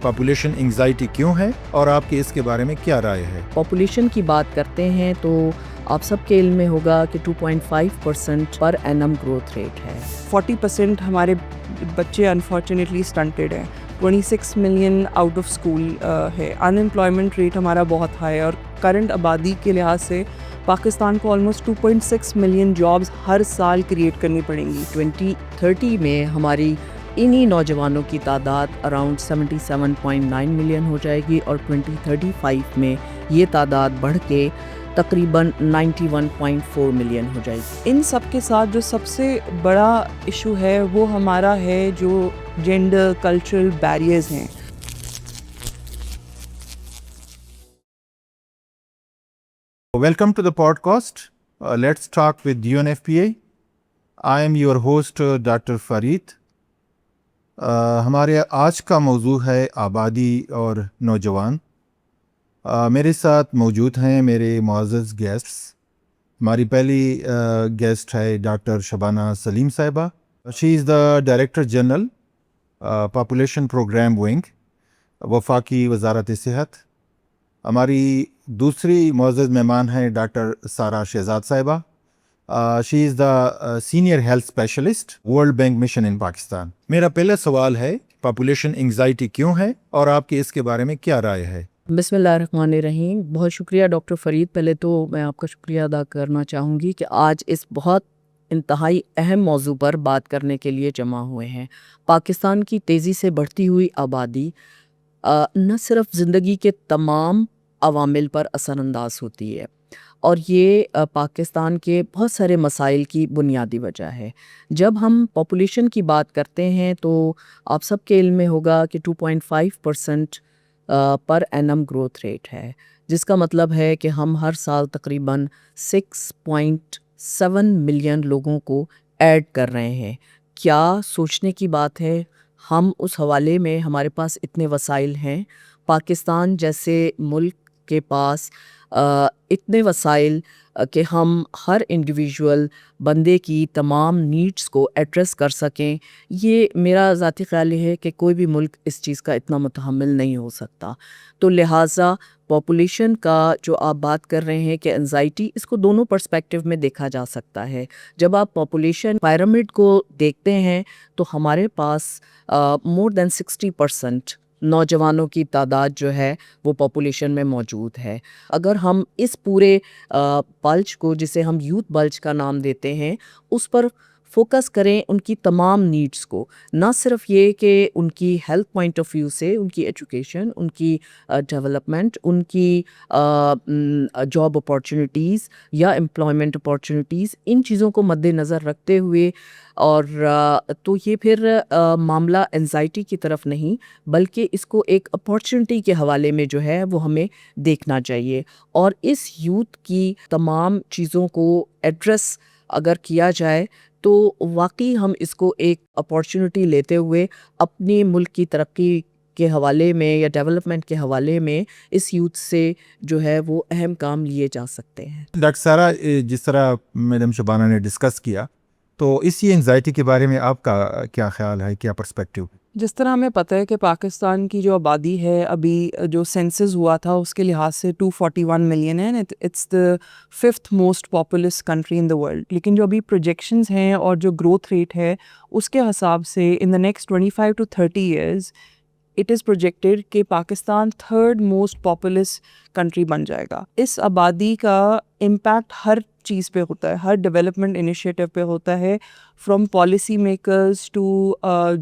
Population anxiety کیوں ہے اور آپ کی اس کے بارے میں کیا رائے ہے؟ پاپولیشن کی بات کرتے ہیں تو آپ سب کے علم میں ہوگا کہ 2.5% پر اینم گروتھ ریٹ ہے. 40% ہمارے بچے انفارچونیٹلی اسٹنٹیڈ ہیں. 26 ملین آؤٹ آف اسکول ہے. انمپلائمنٹ ریٹ ہمارا بہت ہائی ہے اور کرنٹ آبادی کے لحاظ سے پاکستان کو آلموسٹ 2.6 ملین جابس ہر سال کریٹ کرنی پڑیں گی. 2030 میں ہماری انہی نوجوانوں کی تعداد اراؤنڈ 77.9 ملین ہو جائے گی اور 2035 میں یہ تعداد بڑھ کے تقریباً 91.4 ملین ہو جائے گی. ان سب کے ساتھ جو سب سے بڑا ایشو ہے وہ ہمارا ہے جو جینڈر کلچرل بیریئرز ہیں. Welcome to the podcast. Let's talk with UNFPA. I am your host, Dr. Farid. ہمارے آج کا موضوع ہے آبادی اور نوجوان. میرے ساتھ موجود ہیں میرے معزز گیسٹس. ہماری پہلی گیسٹ ہے ڈاکٹر شبانہ سلیم صاحبہ. She is the director general population program wing وفاقی وزارت صحت. ہماری دوسری معزز مہمان ہیں ڈاکٹر سارہ شہزاد صاحبہ. She is the senior health specialist World Bank mission in Pakistan. میرا پہلا سوال ہے پاپولیشن انگزائٹی کیوں ہے اور آپ کی اس کے بارے میں کیا رائے ہے؟ بسم اللہ الرحمن الرحیم. بہت شکریہ ڈاکٹر فرید. پہلے تو میں آپ کا شکریہ ادا کرنا چاہوں گی کہ آج اس بہت انتہائی اہم موضوع پر بات کرنے کے لیے جمع ہوئے ہیں. پاکستان کی تیزی سے بڑھتی ہوئی آبادی نہ صرف زندگی کے تمام عوامل پر اثر انداز ہوتی ہے اور یہ پاکستان کے بہت سارے مسائل کی بنیادی وجہ ہے. جب ہم پاپولیشن کی بات کرتے ہیں تو آپ سب کے علم میں ہوگا کہ 2.5% پر اینم گروتھ ریٹ ہے، جس کا مطلب ہے کہ ہم ہر سال تقریباً 6.7 ملین لوگوں کو ایڈ کر رہے ہیں. کیا سوچنے کی بات ہے. ہم اس حوالے میں ہمارے پاس اتنے وسائل ہیں. پاکستان جیسے ملک کے پاس اتنے وسائل کہ ہم ہر انڈیویژول بندے کی تمام نیڈس کو ایڈریس کر سکیں. یہ میرا ذاتی خیال یہ ہے کہ کوئی بھی ملک اس چیز کا اتنا متحمل نہیں ہو سکتا. تو لہٰذا پاپولیشن کا جو آپ بات کر رہے ہیں کہ انزائٹی، اس کو دونوں پرسپیکٹیو میں دیکھا جا سکتا ہے. جب آپ پاپولیشن پیرامڈ کو دیکھتے ہیں تو ہمارے پاس مور دین 60% نوجوانوں کی تعداد جو ہے وہ پاپولیشن میں موجود ہے. اگر ہم اس پورے بلج کو، جسے ہم یوتھ بلج کا نام دیتے ہیں، اس پر فوکس کریں، ان کی تمام نیڈس کو، نہ صرف یہ کہ ان کی ہیلتھ پوائنٹ آف ویو سے، ان کی ایجوکیشن، ان کی ڈیولپمنٹ، ان کی جاب اپارچونیٹیز یا امپلائمنٹ اپارچونیٹیز، ان چیزوں کو مد نظر رکھتے ہوئے، اور تو یہ پھر معاملہ انزائٹی کی طرف نہیں بلکہ اس کو ایک اپارچونٹی کے حوالے میں جو ہے وہ ہمیں دیکھنا چاہیے. اور اس یوتھ کی تمام چیزوں کو ایڈریس اگر کیا جائے تو واقعی ہم اس کو ایک اپارچونٹی لیتے ہوئے اپنی ملک کی ترقی کے حوالے میں یا ڈیولپمنٹ کے حوالے میں اس یوتھ سے جو ہے وہ اہم کام لیے جا سکتے ہیں. ڈاکٹر سارہ، جس طرح میڈم شبانہ نے ڈسکس کیا، تو اسی انزائٹی کے بارے میں آپ کا کیا خیال ہے، کیا پرسپیکٹیو؟ جس طرح ہمیں پتہ ہے کہ پاکستان کی جو آبادی ہے، ابھی جو سینسس ہوا تھا اس کے لحاظ سے 241 ملین ہے. It's the 5th most populous country in the world. لیکن جو ابھی پروجیکشنز ہیں اور جو گروتھ ریٹ ہے اس کے حساب سے in the next 25 to 30 years it is projected کہ Pakistan 3rd most populous country بن جائے گا. اس آبادی کا امپیکٹ ہر چیز پہ ہوتا ہے، ہر ڈیولپمنٹ انیشیٹو پہ ہوتا ہے، فرام پالیسی میکرز ٹو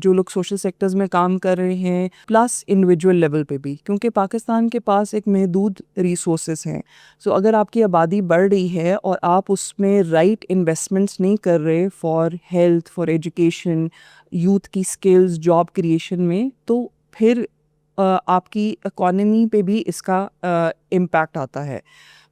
جو لوگ سوشل سیکٹرز میں کام کر رہے ہیں، پلس انڈیویجول لیول پہ بھی، کیونکہ پاکستان کے پاس ایک محدود ریسورسز ہیں. سو اگر آپ کی آبادی بڑھ رہی ہے اور آپ اس میں رائٹ انویسٹمنٹس نہیں کر رہے for health, for education, youth کی اسکلز، جاب کریشن میں، تو پھر آپ کی اکانومی پہ بھی اس کا امپیکٹ آتا ہے.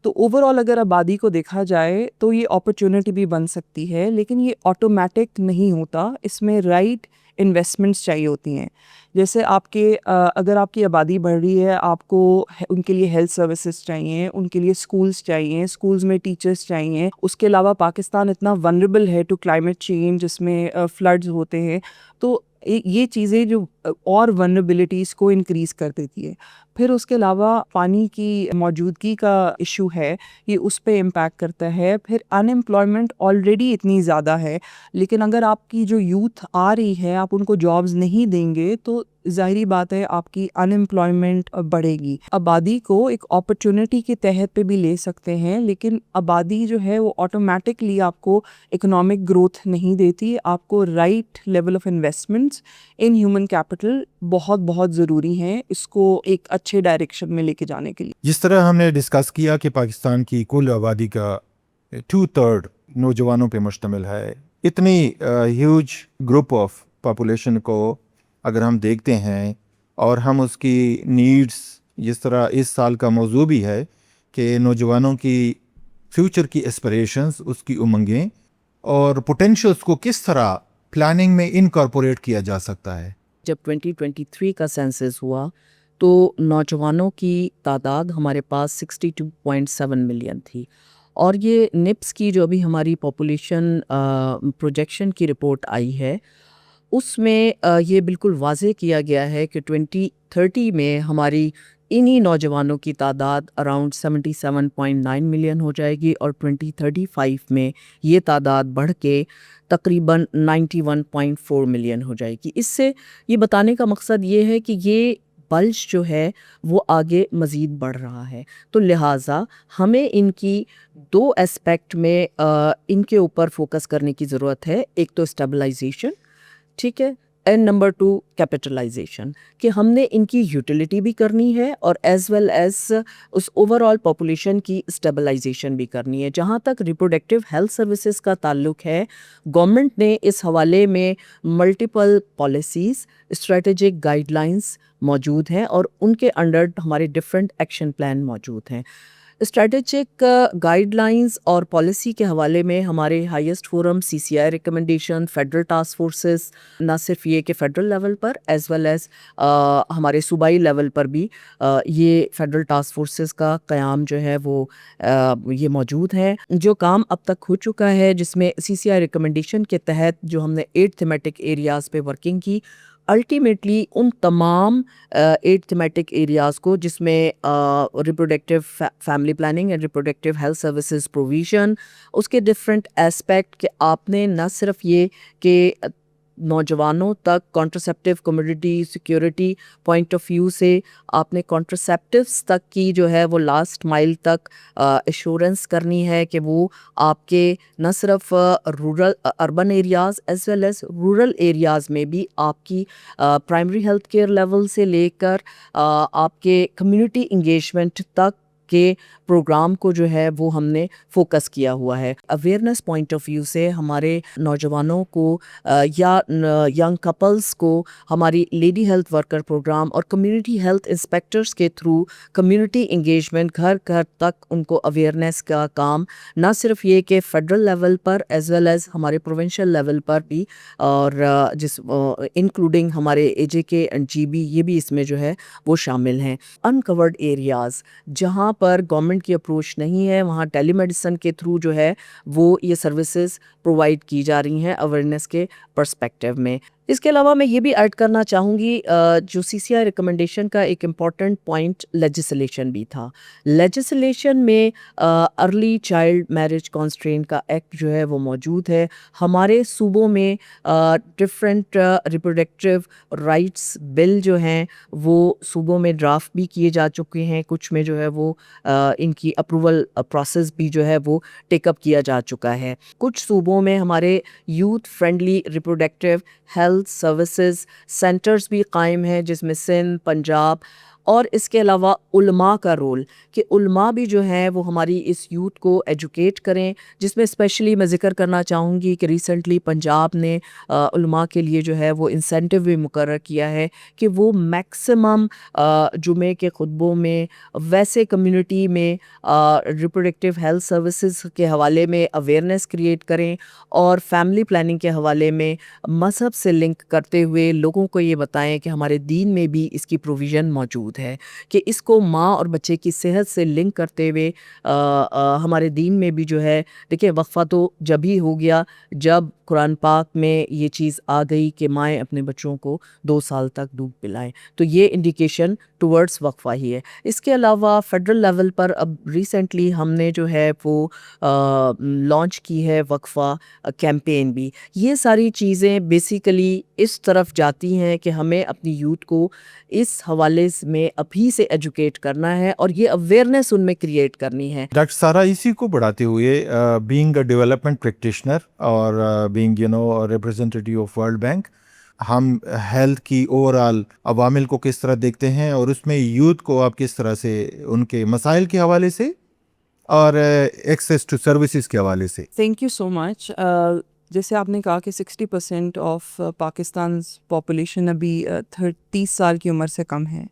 تو اوور آل اگر آبادی کو دیکھا جائے تو یہ اپرچونٹی بھی بن سکتی ہے، لیکن یہ آٹومیٹک نہیں ہوتا. اس میں رائٹ انویسٹمنٹس چاہیے ہوتی ہیں. جیسے آپ کے اگر آپ کی آبادی بڑھ رہی ہے، آپ کو ان کے لیے ہیلتھ سروسز چاہیے، ان کے لیے اسکولز چاہیے، اسکولز میں ٹیچرز چاہیے. اس کے علاوہ پاکستان اتنا ونریبل ہے ٹو کلائمیٹ چینج، جس میں فلڈز ہوتے ہیں. تو یہ چیزیں جو اور ونربلٹیز کو انکریز کر دیتی ہے. پھر اس کے علاوہ پانی کی موجودگی کا ایشو ہے, یہ اس پہ امپیکٹ کرتا ہے. پھر ان امپلائمنٹ آلریڈی اتنی زیادہ ہے, لیکن اگر آپ کی جو یوتھ آ رہی ہے آپ ان کو جابز نہیں دیں گے تو ظاہری بات ہے آپ کی ان امپلائمنٹ بڑھے گی. آبادی کو ایک اپرچونٹی کے تحت پہ بھی لے سکتے ہیں, لیکن آبادی جو ہے وہ آٹومیٹکلی آپ کو اکنامک گروتھ نہیں دیتی. آپ کو right level of investments in human capital بہت بہت ضروری ہیں اس کو ایک اچھے ڈائریکشن میں لے کے جانے کے لیے. جس طرح ہم نے ڈسکس کیا کہ پاکستان کی کل آبادی کا 2/3 نوجوانوں پہ مشتمل ہے, اتنی ہیوج گروپ آف پاپولیشن کو اگر ہم دیکھتے ہیں اور ہم اس کی نیڈز, جس طرح اس سال کا موضوع بھی ہے کہ نوجوانوں کی فیوچر کی اسپریشنز, اس کی امنگیں اور پوٹینشلز کو کس طرح پلاننگ میں انکارپوریٹ کیا جا سکتا ہے. جب 2023 کا سینسس ہوا تو نوجوانوں کی تعداد ہمارے پاس 62.7 ملین تھی, اور یہ نپس کی جو ابھی ہماری پاپولیشن پروجیکشن کی رپورٹ آئی ہے اس میں یہ بالکل واضح کیا گیا ہے کہ 2030 میں ہماری انہی نوجوانوں کی تعداد اراؤنڈ 77.9 ملین ہو جائے گی, اور 2035 میں یہ تعداد بڑھ کے تقریباً 91.4 ملین ہو جائے گی. اس سے یہ بتانے کا مقصد یہ ہے کہ یہ بلج جو ہے وہ آگے مزید بڑھ رہا ہے, تو لہٰذا ہمیں ان کی دو اسپیکٹ میں ان کے اوپر فوکس کرنے کی ضرورت ہے. ایک تو اسٹیبلائزیشن, ٹھیک ہے, اینڈ نمبر 2 کیپٹلائزیشن, کہ ہم نے ان کی یوٹیلیٹی بھی کرنی ہے اور ایز ویل ایز اس اوور آل پاپولیشن کی اسٹیبلائزیشن بھی کرنی ہے. جہاں تک ریپروڈکٹیو ہیلتھ سروسز کا تعلق ہے, گورنمنٹ نے اس حوالے میں multiple policies, strategic guide lines موجود ہیں اور ان کے انڈر ہمارے ڈفرینٹ ایکشن پلان موجود ہیں. اسٹریٹجک گائیڈ لائنز اور پالیسی کے حوالے میں ہمارے highest forum CCI recommendation, federal task forces, نہ صرف یہ کہ فیڈرل لیول پر ایز ویل ایز ہمارے صوبائی لیول پر بھی یہ فیڈرل ٹاسک فورسز کا قیام جو ہے وہ یہ موجود ہے. جو کام اب تک ہو چکا ہے جس میں CCI ریکمنڈیشن کے تحت جو ہم نے 8 تھیمیٹک ایریاز پہ ورکنگ کی, الٹیمیٹلی ان تمام 8 تھیمیٹک ایریاز کو جس میں reproductive family planning and reproductive health services provision, اس کے ڈفرینٹ اسپیکٹ کہ آپ نے نہ صرف یہ کہ نوجوانوں تک contraceptive community security point of view سے آپ نے کانٹرسیپٹیوز تک کی جو ہے وہ لاسٹ مائل تک ایشورنس کرنی ہے کہ وہ آپ کے نہ صرف rural urban areas as well as rural areas میں بھی آپ کی پرائمری ہیلتھ کیئر لیول سے لے کر آپ کے کمیونٹی انگیجمنٹ تک کے پروگرام کو جو ہے وہ ہم نے فوکس کیا ہوا ہے. اویئرنیس پوائنٹ آف ویو سے ہمارے نوجوانوں کو یا ینگ کپلز کو ہماری لیڈی ہیلتھ ورکر پروگرام اور کمیونٹی ہیلتھ انسپیکٹرز کے تھرو کمیونٹی انگیجمنٹ گھر گھر تک ان کو اویئرنیس کا کام نہ صرف یہ کہ فیڈرل لیول پر ایز ویل ایز ہمارے پروونشل لیول پر بھی, اور جس انکلوڈنگ ہمارے AJK اینڈ GB یہ بھی اس میں جو ہے وہ شامل ہیں. انکورڈ ایریاز جہاں پر گورنمنٹ کی اپروچ نہیں ہے وہاں ٹیلی میڈیسن کے تھرو جو ہے وہ یہ سروسز پرووائڈ کی جا رہی ہیں اویئرنیس کے پرسپیکٹیو میں. اس کے علاوہ میں یہ بھی ایڈ کرنا چاہوں گی جو CCI ریکمنڈیشن کا ایک امپورٹنٹ پوائنٹ لیجسلیشن بھی تھا. لیجسلیشن میں ارلی چائلڈ میرج کانسٹرینٹ کا ایکٹ جو ہے وہ موجود ہے. ہمارے صوبوں میں ڈفرینٹ ریپروڈکٹیو رائٹس بل جو ہیں وہ صوبوں میں ڈرافٹ بھی کیے جا چکے ہیں, کچھ میں جو ہے وہ ان کی اپروول پروسیس بھی جو ہے وہ ٹیک اپ کیا جا چکا ہے. کچھ صوبوں میں ہمارے youth friendly reproductive health services centres بھی قائم ہیں جس میں سندھ, پنجاب, اور اس کے علاوہ علماء کا رول کہ علماء بھی جو ہیں وہ ہماری اس یوتھ کو ایجوکیٹ کریں, جس میں اسپیشلی میں ذکر کرنا چاہوں گی کہ ریسنٹلی پنجاب نے علماء کے لیے جو ہے وہ انسینٹیو بھی مقرر کیا ہے کہ وہ میکسیمم جمعے کے خطبوں میں ویسے کمیونٹی میں ریپروڈکٹیو ہیلتھ سروسز کے حوالے میں اویئرنیس کریٹ کریں اور فیملی پلاننگ کے حوالے میں مذہب سے لنک کرتے ہوئے لوگوں کو یہ بتائیں کہ ہمارے دین میں بھی اس کی پروویژن موجود موجود ہے کہ اس کو ماں اور بچے کی صحت سے لنک کرتے ہوئے ہمارے دین میں بھی جو ہے دیکھیں وقفہ تو جب ہی ہو گیا جب قرآن پاک میں یہ چیز آ گئی کہ مائیں اپنے بچوں کو 2 سال تک دودھ پلائیں، تو یہ انڈیکیشن ٹورڈز وقفہ ہی ہے۔ اس کے علاوہ فیڈرل لیول پر اب ریسنٹلی ہم نے جو ہے وہ لانچ کی ہے وقفہ کیمپین بھی۔ یہ ساری چیزیں بیسیکلی اس طرف جاتی ہیں کہ ہمیں اپنی یوتھ کو اس حوالے میں ابھی سے ایجوکیٹ کرنا ہے اور یہ اویئرنیس ان میں کریٹ کرنی ہے۔ ڈاکٹر سارا، اسی کو بڑھاتے ہوئے بینگ اے ڈیولپمنٹ پریکٹیشنر اور بینگ ریپرزینٹیٹیو آف ورلڈ بینک، ہم ہیلتھ کی اوور آل عوامل کو کس طرح دیکھتے ہیں اور اس میں یوتھ کو آپ کس طرح سے ان کے مسائل کے حوالے سے اور ایکسیس ٹو سروسز کے حوالے سے؟ تھینک یو سو مچ۔ جیسے آپ نے کہا کہ 60% آف پاکستان پاپولیشن ابھی 30 سال کی عمر سے کم ہے۔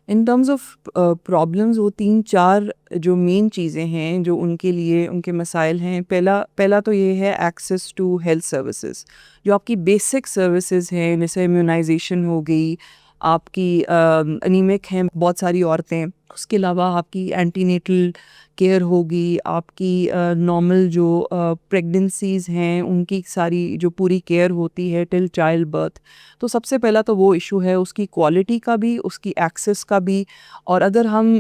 ان ٹرمز آف پرابلمز وہ 3-4 جو مین چیزیں ہیں جو ان کے لیے ان کے مسائل ہیں۔ پہلا تو یہ ہے ایکسیس ٹو ہیلتھ سروسز، جو آپ کی بیسک سروسز ہیں، جیسے امیونائزیشن ہو گئی، آپ کی انیمک ہیں بہت ساری عورتیں، اس کے علاوہ آپ کی اینٹی نیٹل کیئر ہوگی، آپ کی نارمل جو پریگننسیز ہیں ان کی ساری جو پوری کیئر ہوتی ہے ٹل چائلڈ برتھ۔ تو سب سے پہلا تو وہ ایشو ہے اس کی کوالٹی کا بھی، اس کی ایکسیس کا بھی۔ اور اگر ہم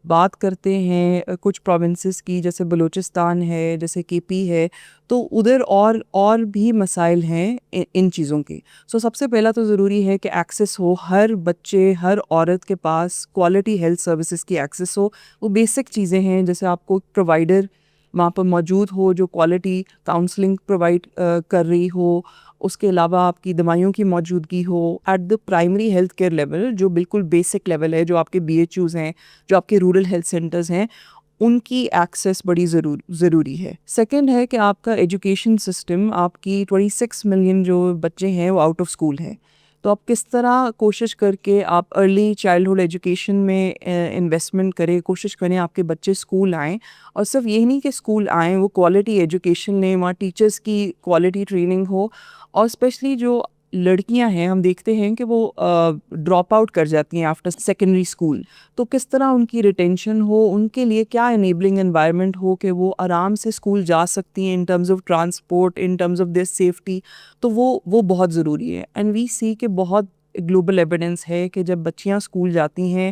بات کرتے ہیں کچھ پروونسز کی، جیسے بلوچستان ہے، جیسے کے پی ہے، تو ادھر اور بھی مسائل ہیں ان چیزوں کے۔ سب سے پہلا تو ضروری ہے کہ ایکسیس ہو، ہر بچے ہر عورت کے پاس کوالٹی ہیلتھ سروسز کی ایکسیس ہو۔ وہ بیسک چیزیں ہیں، جیسے آپ کو پرووائڈر وہاں پر موجود ہو جو کوالٹی کاؤنسلنگ پرووائڈ کر رہی ہو، اس کے علاوہ آپ کی دوائیوں کی موجودگی ہو at the primary health care level, جو بالکل بیسک لیول ہے، جو آپ کے BHUs ہیں، جو آپ کے رورل ہیلتھ سینٹرز ہیں، ان کی ایکسیس بڑی ضروری ہے۔ سیکنڈ ہے کہ آپ کا ایجوکیشن سسٹم، آپ کی 26 ملین جو بچے ہیں وہ آؤٹ آف اسکول ہیں، تو آپ کس طرح کوشش کر کے آپ ارلی چائلڈہڈ ایجوکیشن میں انویسٹمنٹ کریں، کوشش کریں آپ کے بچے اسکول آئیں، اور صرف یہ نہیں کہ اسکول آئیں، وہ کوالٹی ایجوکیشن لیں، وہاں ٹیچرس کی کوالٹی ٹریننگ ہو۔ اور اسپیشلی جو لڑکیاں ہیں، ہم دیکھتے ہیں کہ وہ ڈراپ آؤٹ کر جاتی ہیں آفٹر سیکنڈری اسکول، تو کس طرح ان کی ریٹینشن ہو، ان کے لیے کیا انیبلنگ انوائرمنٹ ہو کہ وہ آرام سے اسکول جا سکتی ہیں in terms of transport, in terms of their safety, تو وہ بہت ضروری ہے۔ اینڈ وی سی کہ بہت گلوبل ایویڈنس ہے کہ جب بچیاں اسکول جاتی ہیں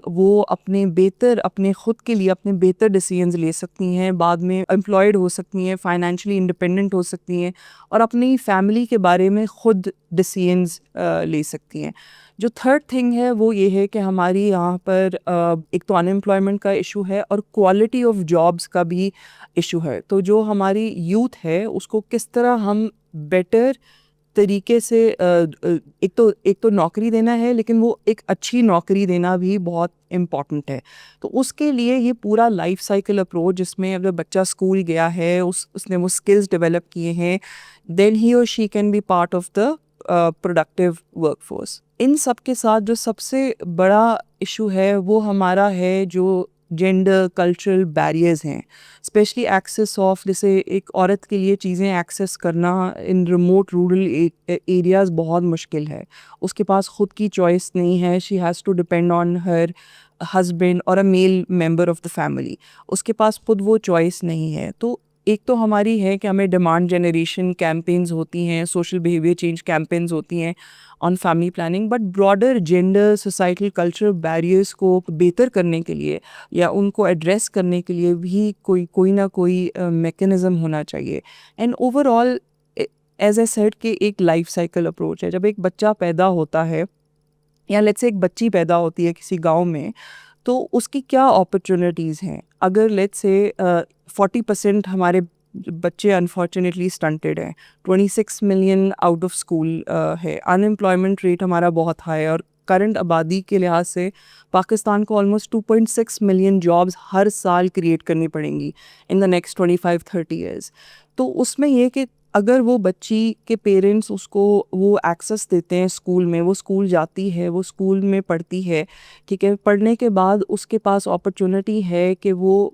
وہ اپنے خود کے لیے اپنے بہتر ڈیسیژنز لے سکتی ہیں، بعد میں امپلائڈ ہو سکتی ہیں، فائنینشلی انڈیپینڈنٹ ہو سکتی ہیں، اور اپنی فیملی کے بارے میں خود ڈیسیژنز لے سکتی ہیں۔ جو تھرڈ تھنگ ہے وہ یہ ہے کہ ہماری یہاں پر ایک تو انمپلائمنٹ کا ایشو ہے اور کوالٹی آف جابس کا بھی ایشو ہے۔ تو جو ہماری یوتھ ہے اس کو کس طرح ہم بیٹر طریقے سے ایک تو نوکری دینا ہے، لیکن وہ ایک اچھی نوکری دینا بھی بہت امپورٹنٹ ہے۔ تو اس کے لیے یہ پورا لائف سائیکل اپروچ، جس میں اگر بچہ اسکول گیا ہے، اس نے وہ اسکلز ڈیولپ کیے ہیں، دین ہی اور she can be part of the productive work force. ان سب کے ساتھ جو سب سے بڑا ایشو ہے وہ ہمارا ہے جو جینڈر کلچرل بیریئرز ہیں، اسپیشلی ایکسیس آف، جیسے ایک عورت کے لیے چیزیں ایکسیس کرنا ان ریموٹ رورل ایریاز بہت مشکل ہے۔ اس کے پاس خود کی چوائس نہیں ہے، she has to depend on her husband اور a mile member of the family, اس کے پاس خود وہ چوائس نہیں ہے۔ تو ایک تو ہماری ہے کہ ہمیں ڈیمانڈ جنریشن کیمپینز ہوتی ہیں، سوشل بیہیویئر چینج کیمپینز ہوتی ہیں on family planning, but broader gender societal cultural barriers کو بہتر کرنے کے لیے یا ان کو ایڈریس کرنے کے لیے بھی کوئی نہ کوئی میکینزم ہونا چاہیے۔ And overall as I said کہ ایک لائف سائیکل اپروچ ہے۔ جب ایک بچہ پیدا ہوتا ہے یا لیٹس سے ایک بچی پیدا ہوتی ہے کسی گاؤں میں، تو اس کی کیا اپرچونیٹیز ہیں۔ اگر لیٹس سے 40% ہمارے بچے انفارچونیٹلی اسٹنٹڈ ہیں، 26 ملین آؤٹ آف اسکول ہے، انمپلائمنٹ ریٹ ہمارا بہت ہائی ہے، اور کرنٹ آبادی کے لحاظ سے پاکستان کو آلموسٹ 2.6 ملین جابس ہر سال کریٹ کرنی پڑیں گی ان دا نیکسٹ 25-30 ایئرس۔ تو اس میں یہ کہ اگر وہ بچی کے پیرنٹس اس کو وہ ایکسیس دیتے ہیں اسکول میں، وہ اسکول جاتی ہے، وہ اسکول میں پڑھتی ہے، ٹھیک ہے، پڑھنے کے بعد اس کے پاس اپرچونٹی ہے کہ وہ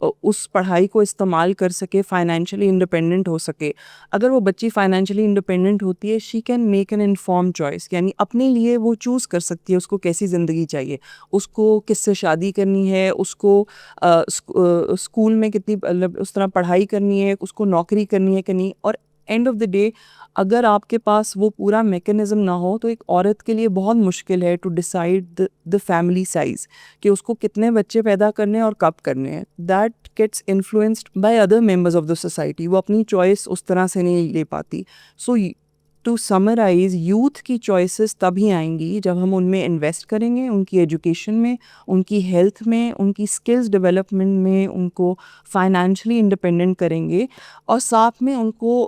اس پڑھائی کو استعمال کر سکے, فائنینشلی انڈیپینڈنٹ ہو سکے. اگر وہ بچی فائنینشلی انڈیپینڈنٹ ہوتی ہے, she can make an inform choice, یعنی اپنے لیے وہ چوز کر سکتی ہے اس کو کیسی زندگی چاہیے, اس کو کس سے شادی کرنی ہے, اس کو اسکول میں کتنی اس طرح پڑھائی کرنی ہے, اس کو نوکری کرنی ہے کہ نہیں. اور اینڈ آف دا ڈے اگر آپ کے پاس وہ پورا میکینزم نہ ہو تو ایک عورت کے لیے بہت مشکل ہے to decide the family size, کہ اس کو کتنے بچے پیدا کرنے ہیں اور کب کرنے ہیں. That gets influenced by other members of the society. وہ اپنی چوائس اس طرح سے نہیں لے پاتی. سو ٹو سمرائز, یوتھ کی چوائسیز تبھی آئیں گی جب ہم ان میں انویسٹ کریں گے, ان کی ایجوکیشن میں, ان کی ہیلتھ میں, ان کی اسکلز ڈیولپمنٹ میں, ان کو فائنینشلی انڈیپینڈنٹ کریں گے, اور ساتھ میں ان کو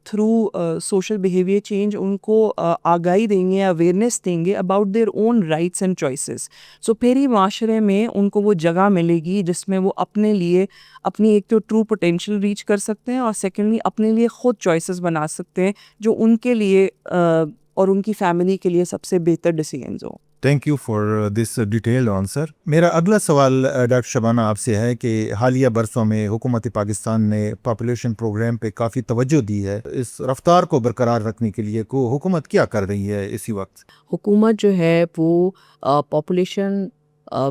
تھرو سوشل بیہیویئر چینج ان کو آگاہی دیں گے, اویئرنیس دیں گے about their own rights and choices. So پھر ہی معاشرے میں ان کو وہ جگہ ملے گی جس میں وہ اپنے لیے اپنی ایک تو ٹرو پوٹینشیل ریچ کر سکتے ہیں, اور سیکنڈلی اپنے لیے خود چوائسیز بنا سکتے ہیں جو ان کے لیے اور ان کی فیملی کے لیے سب سے بہتر ڈیسیژنز ہوں. Thank you for this detail answer. میرا اگلا سوال ڈاکٹر شبانہ آپ سے ہے کہ حالیہ برسوں میں حکومت پاکستان نے پاپولیشن پروگرام پہ کافی توجہ دی ہے. اس رفتار کو برقرار رکھنے کے لیے کو حکومت کیا کر رہی ہے اسی وقت؟ حکومت جو ہے وہ پاپولیشن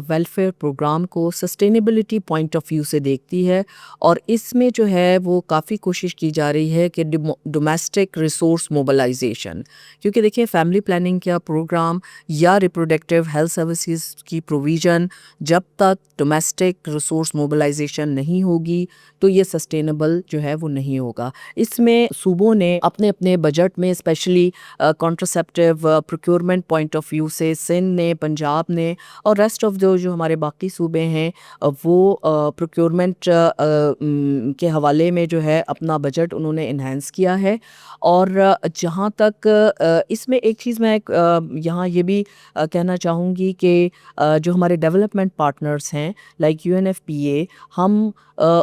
ویلفیئر پروگرام کو سسٹینیبلٹی پوائنٹ آف ویو سے دیکھتی ہے, اور اس میں جو ہے وہ کافی کوشش کی جا رہی ہے کہ ڈومیسٹک ریسورس موبلائزیشن, کیونکہ دیکھیں فیملی پلاننگ کا پروگرام یا ریپروڈکٹیو ہیلتھ سروسز کی پروویژن جب تک ڈومیسٹک ریسورس موبلائزیشن نہیں ہوگی تو یہ سسٹینیبل جو ہے وہ نہیں ہوگا. اس میں صوبوں نے اپنے اپنے بجٹ میں especially contraceptive procurement point of view سے سندھ نے, پنجاب نے اور ریسٹ آف جو ہمارے باقی صوبے ہیں وہ پروکیورمنٹ کے حوالے میں جو ہے اپنا بجٹ انہوں نے انہینس کیا ہے. اور جہاں تک اس میں ایک چیز میں یہاں یہ بھی کہنا چاہوں گی کہ جو ہمارے ڈیولپمنٹ پارٹنرز ہیں لائک UNFPA, ہم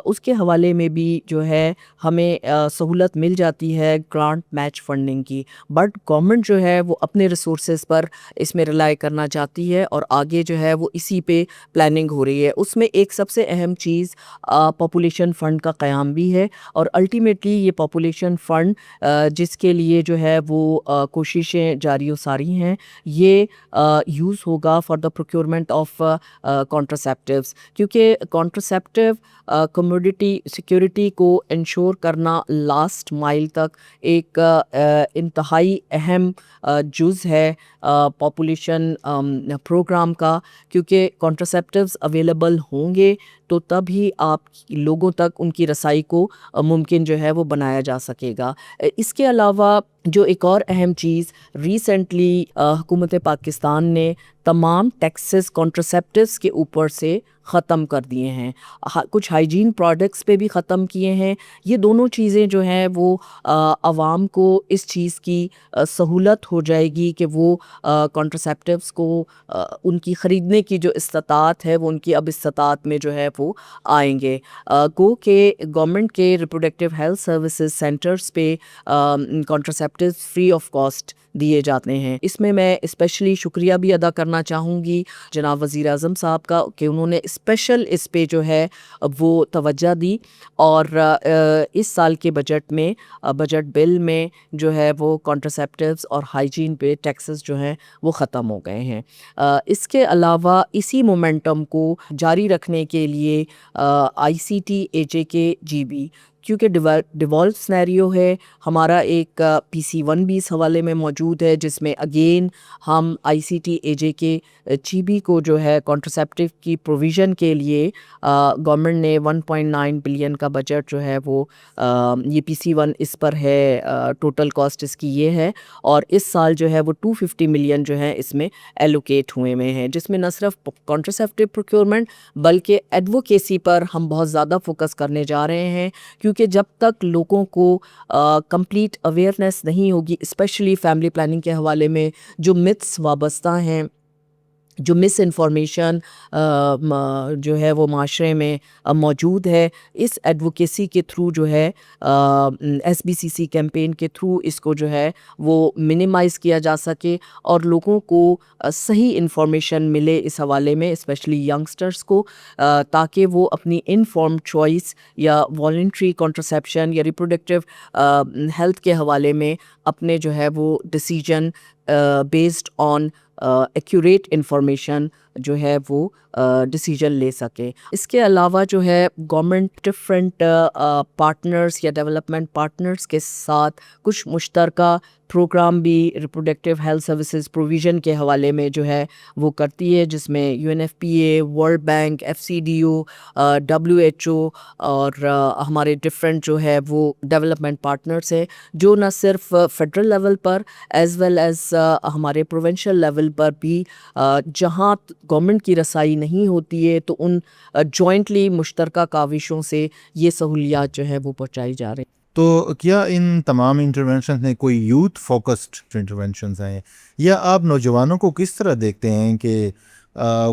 اس کے حوالے میں بھی جو ہے ہمیں سہولت مل جاتی ہے گرانٹ میچ فنڈنگ کی, بٹ گورنمنٹ جو ہے وہ اپنے ریسورسز پر اس میں ریلائی کرنا چاہتی ہے اور آگے جو ہے وہ اسی پہ پلاننگ ہو رہی ہے. اس میں ایک سب سے اہم چیز پاپولیشن فنڈ کا قیام بھی ہے, اور الٹیمیٹلی یہ پاپولیشن فنڈ جس کے لیے جو ہے وہ کوششیں جاری و ساری ہیں, یہ یوز ہوگا فار دا پروکیورمنٹ آف کانٹرسیپٹیوز, کیونکہ کانٹرسیپٹیو کموڈٹی سیکیورٹی کو انشور کرنا لاسٹ مائل تک ایک انتہائی اہم جز ہے پاپولیشن پروگرام کا, کیونکہ کانٹرسیپٹیوز اویلیبل ہوں گے تو تب ہی آپ لوگوں تک ان کی رسائی کو ممکن جو ہے وہ بنایا جا سکے گا. اس کے علاوہ جو ایک اور اہم چیز ریسنٹلی حکومت پاکستان نے تمام ٹیکسز کانٹرسیپٹیوز کے اوپر سے ختم کر دیے ہیں, کچھ ہائیجین پروڈکٹس پہ بھی ختم کیے ہیں. یہ دونوں چیزیں جو ہیں وہ عوام کو اس چیز کی سہولت ہو جائے گی کہ وہ کانٹرسیپٹیوز کو ان کی خریدنے کی جو استطاعت ہے وہ ان کی اب استطاعت میں جو ہے وہ آئیں گے. گو کہ گورنمنٹ کے ریپروڈکٹیو ہیلتھ سروسز سینٹرز پہ کانٹرسیپٹیوز فری آف کاسٹ دیے جاتے ہیں. اس میں اسپیشلی شکریہ بھی ادا کرنا چاہوں گی جناب وزیر اعظم صاحب کا کہ انہوں نے اسپیشل اس پہ جو ہے وہ توجہ دی, اور اس سال کے بجٹ میں بجٹ بل میں جو ہے وہ کانٹرسیپٹیوز اور ہائیجین پہ ٹیکسز جو ہیں وہ ختم ہو گئے ہیں. اس کے علاوہ اسی مومنٹم کو جاری رکھنے کے لیے ICTAJK-GB کیونکہ ڈیوالو سنیریو ہے ہمارا, ایک PC1 بھی اس حوالے میں موجود ہے جس میں اگین ہم ICTAJK-GB کو جو ہے کانٹرسیپٹیو کی پروویژن کے لیے گورنمنٹ نے 1.9 بلین کا بجٹ جو ہے وہ یہ PC1 اس پر ہے, ٹوٹل کاسٹ اس کی یہ ہے, اور اس سال جو ہے وہ 250 ملین جو ہے اس میں ایلوکیٹ ہوئے میں ہیں, جس میں نہ صرف کانٹرسیپٹیو پروکیورمنٹ بلکہ ایڈوکیسی پر ہم بہت زیادہ فوکس کرنے جا رہے ہیں, کیونکہ جب تک لوگوں کو کمپلیٹ اویئرنیس نہیں ہوگی اسپیشلی فیملی پلاننگ کے حوالے میں جو متس وابستہ ہیں جو مس انفارمیشن جو ہے وہ معاشرے میں موجود ہے، اس ایڈوکیسی کے تھرو جو ہے ایس بی سی سی کیمپین کے تھرو اس کو جو ہے وہ منیمائز کیا جا سکے اور لوگوں کو صحیح انفارمیشن ملے اس حوالے میں، اسپیشلی ینگسٹرس کو، تاکہ وہ اپنی انفارمڈ چوائس یا والنٹری کانٹرسیپشن یا ریپروڈکٹیو ہیلتھ کے حوالے میں اپنے جو ہے وہ decision based on accurate information جو ہے وہ ڈیسیجن لے سکے۔ اس کے علاوہ جو ہے گورنمنٹ ڈفرینٹ پارٹنرز یا ڈیولپمنٹ پارٹنرز کے ساتھ کچھ مشترکہ پروگرام بھی ریپروڈکٹیو ہیلتھ سروسز پروویژن کے حوالے میں جو ہے وہ کرتی ہے، جس میں U N F P A, World Bank, F C D O, W H O اور ہمارے ڈفرینٹ جو ہے وہ ڈیولپمنٹ پارٹنرز ہیں، جو نہ صرف فیڈرل لیول پر ایز ویل ایز ہمارے پروونشل لیول پر بھی جہاں گورنمنٹ کی رسائی نہیں ہوتی ہے تو ان جوائنٹلی مشترکہ کاوشوں سے یہ سہولیات جو ہے وہ پہنچائی جا رہی ہیں۔ تو کیا ان تمام انٹرونشنز میں کوئی یوتھ فوکسڈ انٹرونشنز ہیں، یا آپ نوجوانوں کو کس طرح دیکھتے ہیں کہ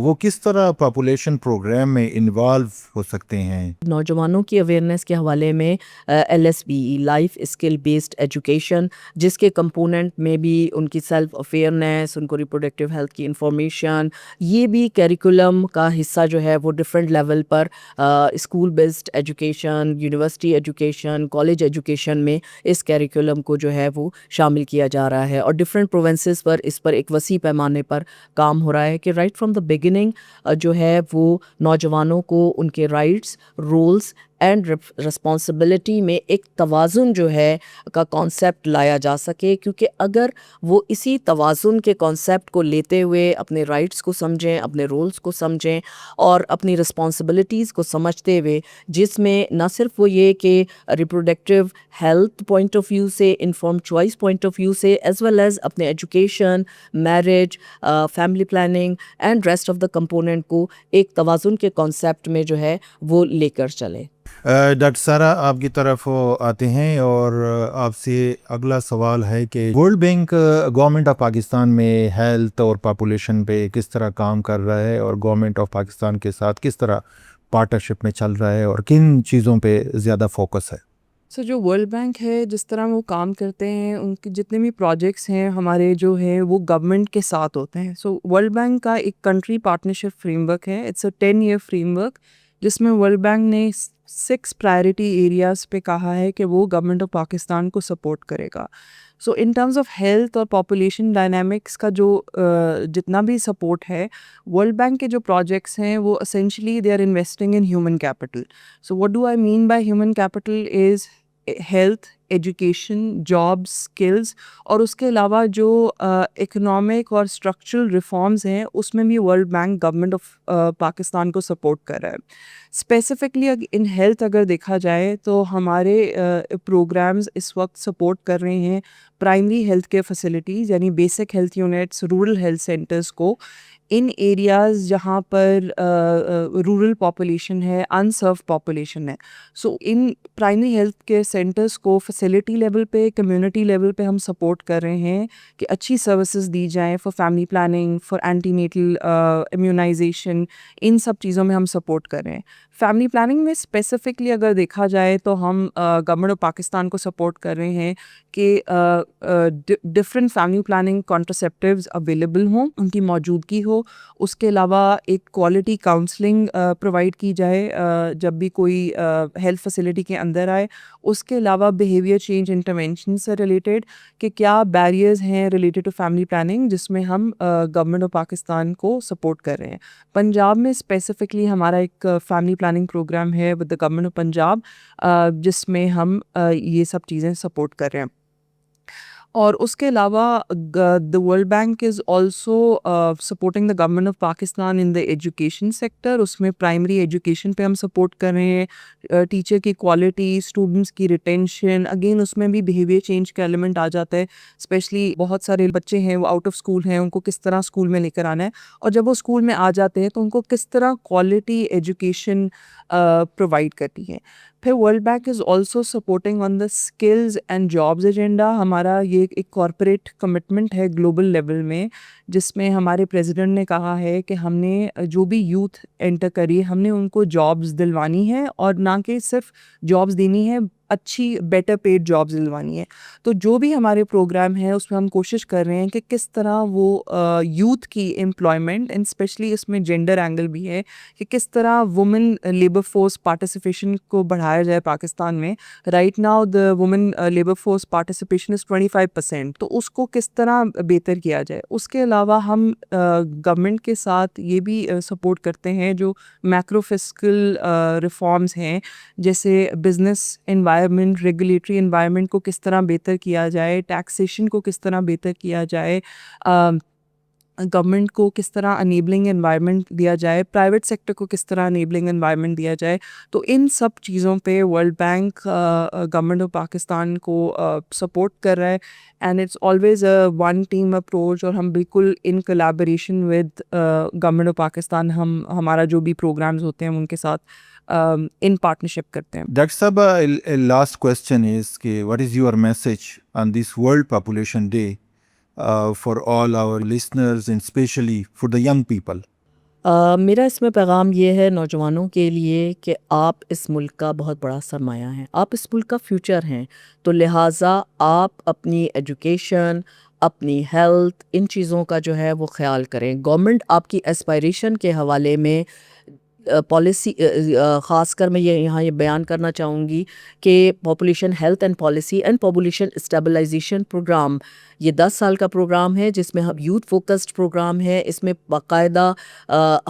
وہ کس طرح پاپولیشن پروگرام میں انوالو ہو سکتے ہیں؟ نوجوانوں کی اویئرنیس کے حوالے میں ایل ایس بی ای لائف اسکل بیسڈ ایجوکیشن، جس کے کمپوننٹ میں بھی ان کی سیلف اویئرنیس، ان کو ریپروڈکٹیو ہیلتھ کی انفارمیشن، یہ بھی کیریکولم کا حصہ جو ہے وہ ڈفرینٹ لیول پر school based education, university education, college education میں اس کیریکولم کو جو ہے وہ شامل کیا جا رہا ہے، اور ڈفرینٹ پروونسز پر اس پر ایک وسیع پیمانے پر کام ہو رہا ہے کہ رائٹ فرام دا بگننگ جو ہے وہ نوجوانوں کو ان کے رائٹس، رولز اینڈ رسپانسبلٹی میں ایک توازن جو ہے کا کانسیپٹ لایا جا سکے، کیونکہ اگر وہ اسی توازن کے کانسیپٹ کو لیتے ہوئے اپنے رائٹس کو سمجھیں، اپنے رولز کو سمجھیں اور اپنی رسپانسبلٹیز کو سمجھتے ہوئے، جس میں نہ صرف وہ یہ کہ reproductive health point of view سے، inform choice point of view سے، ایز ویل ایز اپنے education, marriage, family planning and rest of the component کو ایک توازن کے کانسیپٹ میں جو ہے وہ لے کر چلے۔ ڈاکٹر سارا، آپ کی طرف آتے ہیں اور آپ سے اگلا سوال ہے کہ world Bank government of Pakistan میں ہیلتھ اور پاپولیشن پہ کس طرح کام کر رہا ہے، اور گورنمنٹ آف پاکستان کے ساتھ کس طرح پارٹنرشپ میں چل رہا ہے، اور کن چیزوں پہ زیادہ فوکس ہے؟ سو جو ورلڈ بینک ہے، جس طرح وہ کام کرتے ہیں، ان کے جتنے بھی پروجیکٹس ہیں ہمارے جو ہیں وہ گورنمنٹ کے ساتھ ہوتے ہیں۔ سو ورلڈ بینک کا ایک کنٹری پارٹنرشپ فریم ورک ہے، it's a 10 year framework, جس میں ورلڈ بینک نے 6 پرائرٹی ایریاز پہ کہا ہے کہ وہ گورنمنٹ آف پاکستان کو سپورٹ کرے گا۔ سو ان ٹرمز آف ہیلتھ اور پاپولیشن ڈائنامکس کا جو جتنا بھی سپورٹ ہے، ورلڈ بینک کے جو پروجیکٹس ہیں وہ essentially they are investing in human capital. So what do I mean by human capital is health, education, jobs, skills, اور اس کے علاوہ جو اکنامک اور اسٹرکچرل ریفارمز ہیں اس میں بھی world Bank government of Pakistan کو سپورٹ کر رہا ہے۔ اسپیسیفکلی ان ہیلتھ اگر دیکھا جائے تو ہمارے پروگرامز اس وقت سپورٹ کر رہے ہیں پرائمری ہیلتھ کیئر فیسلٹیز، یعنی basic health units, rural health centres کو ان ایریاز جہاں پر رورل پاپولیشن ہے، انسرو پاپولیشن ہے۔ سو ان پرائمری ہیلتھ کیئر سینٹرز کو فیسلٹی لیول پہ، کمیونٹی لیول پہ ہم سپورٹ کر رہے ہیں کہ اچھی سروسز دی جائیں for family planning, for antenatal immunisation, ان سب چیزوں میں ہم سپورٹ کر رہے ہیں۔ فیملی پلاننگ میں اسپیسیفکلی اگر دیکھا جائے تو ہم گورنمنٹ آف پاکستان کو سپورٹ کر رہے ہیں کہ ڈفرینٹ فیملی پلاننگ کانٹرسیپٹیوز اویلیبل ہوں، ان کی موجودگی ہو، اس کے علاوہ ایک کوالٹی کاؤنسلنگ پرووائڈ کی جائے جب بھی کوئی ہیلتھ فیسلٹی کے اندر آئے، اس کے علاوہ بیہیویئر چینج انٹرونشن سے ریلیٹڈ کہ کیا بیریئرز ہیں ریلیٹڈ ٹو فیملی پلاننگ، جس میں ہم گورنمنٹ آف پاکستان کو سپورٹ کر رہے ہیں۔ پنجاب میں اسپیسیفکلی ہمارا ایک فیملی پلاننگ پروگرام ہے with the government of Punjab, جس میں ہم یہ سب چیزیں سپورٹ کر رہے ہیں۔ اور اس کے علاوہ the World Bank is also supporting the government of Pakistan in the education sector, اس میں پرائمری ایجوکیشن پہ ہم سپورٹ کر رہے ہیں، ٹیچر کی کوالٹی، اسٹوڈنٹس کی ریٹینشن، اگین اس میں بھی بیہیویئر چینج کا ایلیمنٹ آ جاتا ہے، اسپیشلی بہت سارے بچے ہیں وہ آؤٹ آف اسکول ہیں، ان کو کس طرح اسکول میں لے کر آنا ہے، اور جب وہ اسکول میں آ جاتے ہیں تو ان کو کس طرح کوالٹی ایجوکیشن پرووائڈ کرتی ہے۔ پھر world Bank is also supporting on the skills and jobs agenda, ہمارا یہ ایک کارپوریٹ کمٹمنٹ ہے گلوبل لیول میں، جس میں ہمارے پریزیڈنٹ نے کہا ہے کہ ہم نے جو بھی یوتھ انٹر کری ہم نے ان کو جابس دلوانی ہے, اور نہ کہ صرف جابس دینی ہے, اچھی بیٹر پیڈ جابس دلوانی ہے. تو جو بھی ہمارے پروگرام ہے اس میں ہم کوشش کر رہے ہیں کہ کس طرح وہ یوتھ کی امپلائمنٹ, اینڈ اسپیشلی اس میں جینڈر اینگل بھی ہے کہ کس طرح وومن لیبر فورس پارٹیسپیشن کو بڑھایا جائے پاکستان میں. Right now the woman labour force participation is 25%, تو اس کو کس طرح بہتر کیا جائے. اس کے علاوہ ہم گورنمنٹ کے ساتھ یہ بھی سپورٹ کرتے ہیں جو میکرو فسکل ریفارمز ہیں, جیسے بزنس انوائرمنٹ, ریگولیٹری انوائرمنٹ کو کس طرح بہتر کیا جائے, ٹیکسیشن کو کس طرح بہتر کیا جائے, گورنمنٹ کو کس طرح انیبلنگ انوائرمنٹ دیا جائے, پرائیویٹ سیکٹر کو کس طرح انیبلنگ انوائرمنٹ دیا جائے. تو ان سب چیزوں پہ World Bank government of Pakistan کو سپورٹ کر رہا ہے, and it's always a one team approach, اور ہم بالکل in collaboration with government of Pakistan ہمارا جو بھی پروگرامز ہوتے ہیں ان کے ساتھ ان پارٹنرشپ کرتے ہیں. ڈاکٹر صاحب, لاسٹ کویسچن از کہ what is your message on this World Population Day for all our listeners and specially for the young people? میرا اس میں پیغام یہ ہے نوجوانوں کے لیے کہ آپ اس ملک کا بہت بڑا سرمایہ ہیں, آپ اس ملک کا فیوچر ہیں, تو لہٰذا آپ اپنی ایجوکیشن, اپنی ہیلتھ, ان چیزوں کا جو ہے وہ خیال کریں. گورنمنٹ آپ کی ایسپائریشن کے حوالے میں پالیسی, خاص کر میں یہاں یہ بیان کرنا چاہوں گی کہ population health and policy and population stabilisation programme, یہ 10 سال کا پروگرام ہے جس میں ہم یوتھ فوکسڈ پروگرام ہے. اس میں باقاعدہ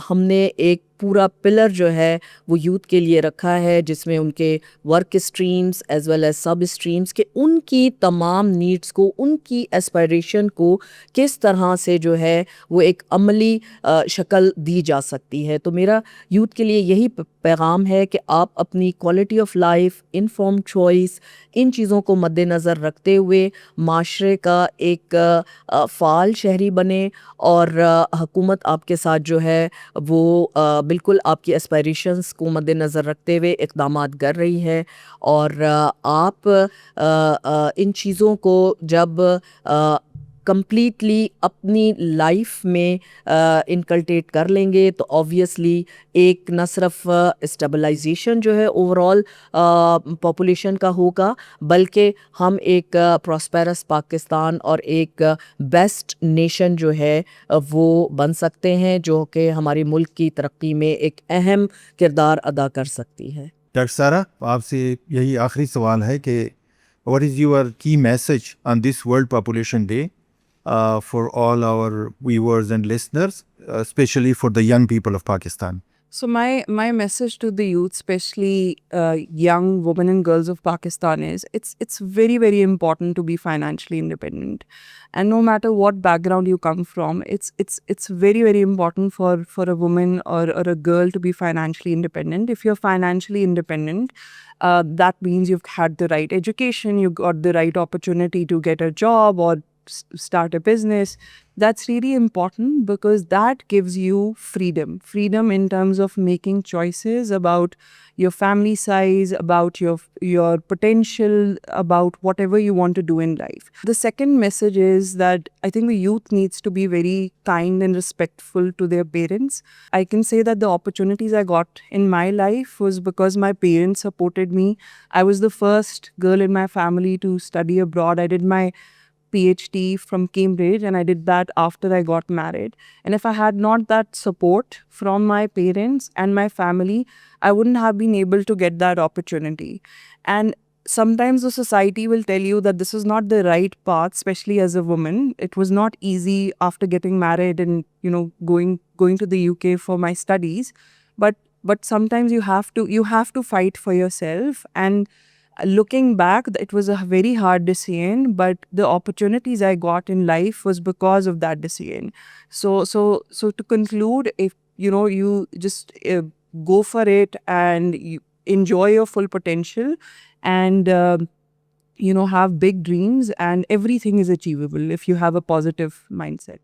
ہم نے ایک پورا پلر جو ہے وہ یوتھ کے لیے رکھا ہے, جس میں ان کے work streams as well as sub streams کے ان کی تمام نیڈس کو, ان کی ایسپائریشن کو کس طرح سے جو ہے وہ ایک عملی شکل دی جا سکتی ہے. تو میرا یوتھ کے لیے یہی پیغام ہے کہ آپ اپنی quality of life, inform choice, ان چیزوں کو مد نظر رکھتے ہوئے معاشرے کا ایک فعال شہری بنے, اور حکومت آپ کے ساتھ جو ہے وہ بالکل آپ کی اسپائریشنز کو مد نظر رکھتے ہوئے اقدامات کر رہی ہے. اور آپ ان چیزوں کو جب کمپلیٹلی اپنی لائف میں انکلٹیٹ کر لیں گے تو آبویسلی ایک نہ صرف اسٹیبلائزیشن جو ہے اوور آل پاپولیشن کا ہوگا, بلکہ ہم ایک پراسپیرس پاکستان اور ایک بیسٹ نیشن جو ہے وہ بن سکتے ہیں, جو کہ ہمارے ملک کی ترقی میں ایک اہم کردار ادا کر سکتی ہے. ڈاکٹر سارہ, آپ سے یہی آخری سوال ہے کہ واٹ از یور کی message on this World Population day for all our viewers and listeners, especially for the young people of Pakistan? So my message to the youth, especially young women and girls of Pakistan, is it's very, very important to be financially independent. And no matter what background you come from, it's very, very important for a woman or a girl to be financially independent. If you're financially independent, that means you've had the right education, you got the right opportunity to get a job or start a business. That's really important because that gives you freedom in terms of making choices about your family size, about your potential, about whatever you want to do in life. The second message is that I think the youth needs to be very kind and respectful to their parents. I can say that the opportunities I got in my life was because my parents supported me. I was the first girl in my family to study abroad. I did my PhD from Cambridge, and I did that after I got married. And if I had not that support from my parents and my family, I wouldn't have been able to get that opportunity. And sometimes the society will tell you that this is not the right path, especially as a woman. It was not easy after getting married and, going to the UK for my studies. But sometimes you have to fight for yourself. And looking back, it was a very hard decision, but the opportunities I got in life was because of that decision. So to conclude, if you just go for it and you enjoy your full potential, and have big dreams, and everything is achievable if you have a positive mindset.